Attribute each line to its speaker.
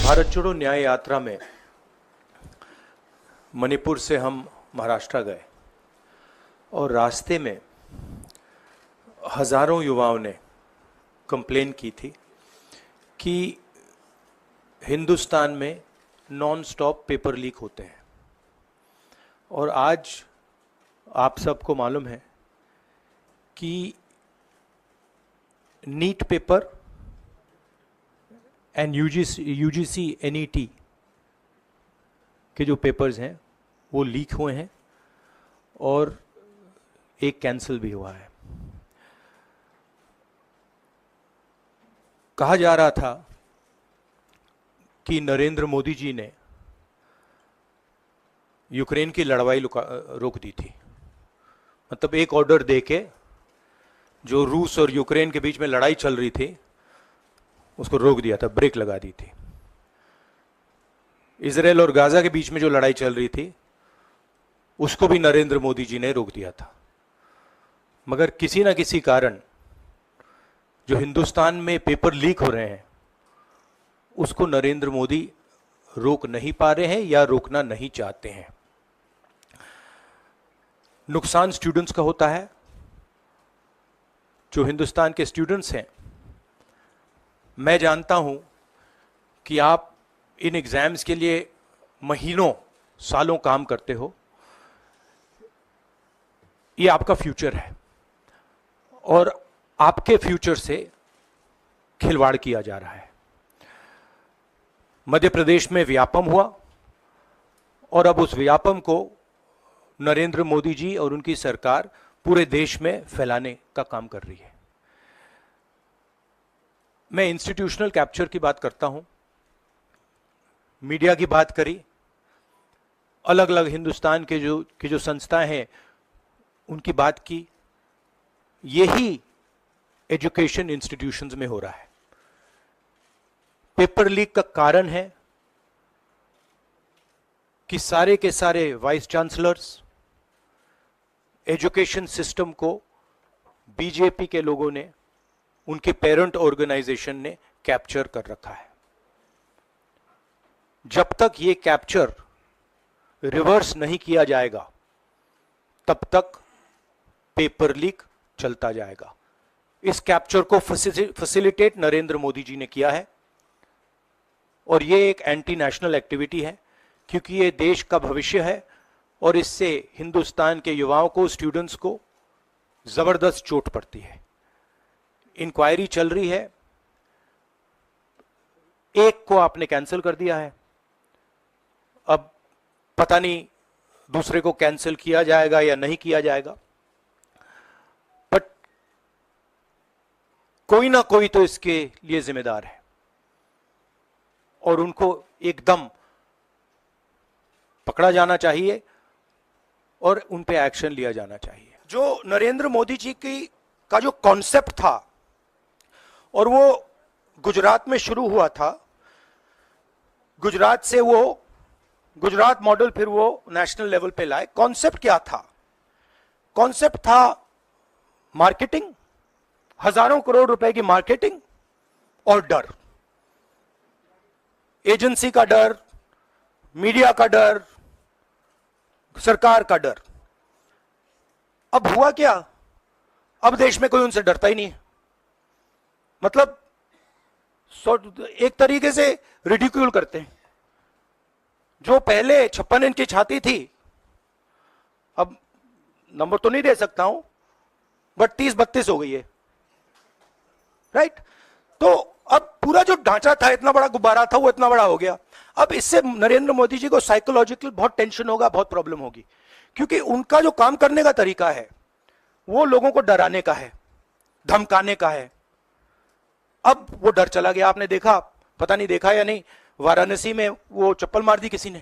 Speaker 1: भारत जोड़ो न्याय यात्रा में मणिपुर से हम महाराष्ट्र गए और रास्ते में हजारों युवाओं ने कंप्लेन की थी कि हिंदुस्तान में नॉन स्टॉप पेपर लीक होते हैं। और आज आप सबको मालूम है कि NEET paper and UGC NET के जो पेपर्स हैं वो लीक हुए हैं और एक कैंसिल भी हुआ है। कहा जा रहा था कि नरेंद्र मोदी जी ने यूक्रेन की लड़ाई रोक दी थी। मतलब एक ऑर्डर देके जो रूस और यूक्रेन के बीच में लड़ाई चल रही थी उसको रोक दिया था, ब्रेक लगा दी थी। इजराइल और गाजा के बीच में जो लड़ाई चल रही थी उसको भी नरेंद्र मोदी जी ने रोक दिया था। मगर किसी ना किसी कारण जो हिंदुस्तान में पेपर लीक हो रहे हैं उसको नरेंद्र मोदी रोक नहीं पा रहे हैं या रोकना नहीं चाहते हैं। नुकसान स्टूडेंट्स का होता है। जो हिंदुस्तान के स्टूडेंट्स हैं, मैं जानता हूं कि आप इन एग्जाम्स के लिए महीनों सालों काम करते हो। ये आपका फ्यूचर है और आपके फ्यूचर से खिलवाड़ किया जा रहा है। मध्य प्रदेश में व्यापम हुआ और अब उस व्यापम को नरेंद्र मोदी जी और उनकी सरकार पूरे देश में फैलाने का काम कर रही है। मैं इंस्टीट्यूशनल कैप्चर की बात करता हूं, मीडिया की बात करी, अलग अलग हिंदुस्तान के जो संस्थाएं हैं उनकी बात की। यही एजुकेशन इंस्टीट्यूशंस में हो रहा है। पेपर लीक का कारण है कि सारे के सारे वाइस चांसलर्स, एजुकेशन सिस्टम को बीजेपी के लोगों ने, उनके पेरेंट ऑर्गेनाइजेशन ने कैप्चर कर रखा है। जब तक ये कैप्चर रिवर्स नहीं किया जाएगा तब तक पेपर लीक चलता जाएगा। इस कैप्चर को फैसिलिटेट नरेंद्र मोदी जी ने किया है और ये एक एंटी नेशनल एक्टिविटी है क्योंकि ये देश का भविष्य है और इससे हिंदुस्तान के युवाओं को, स्टूडेंट्स को जबरदस्त चोट पड़ती है। इंक्वायरी चल रही है, एक को आपने कैंसिल कर दिया है, अब पता नहीं दूसरे को कैंसिल किया जाएगा या नहीं किया जाएगा। बट कोई ना कोई तो इसके लिए जिम्मेदार है और उनको एकदम पकड़ा जाना चाहिए और उन पे एक्शन लिया जाना चाहिए। जो नरेंद्र मोदी जी का जो कॉन्सेप्ट था और वो गुजरात में शुरू हुआ था, गुजरात से वो गुजरात मॉडल फिर वो नेशनल लेवल पे लाए। कॉन्सेप्ट क्या था? कॉन्सेप्ट था मार्केटिंग, हजारों करोड़ रुपए की मार्केटिंग और डर, एजेंसी का डर, मीडिया का डर, सरकार का डर। अब हुआ क्या? अब देश में कोई उनसे डरता ही नहीं है। मतलब एक तरीके से रिडिक्यूल करते हैं। जो पहले 56 इंच की छाती थी, अब नंबर तो नहीं दे सकता हूं, बट 30-32 हो गई है, राइट? तो अब पूरा जो ढांचा था, इतना बड़ा गुब्बारा था, वो इतना बड़ा हो गया। अब इससे नरेंद्र मोदी जी को साइकोलॉजिकल बहुत टेंशन होगा, बहुत प्रॉब्लम होगी, क्योंकि उनका जो काम करने का तरीका है वो लोगों को डराने का है, धमकाने का है। अब वो डर चला गया। आपने देखा, पता नहीं देखा या नहीं, वाराणसी में वो चप्पल मार दी किसी ने,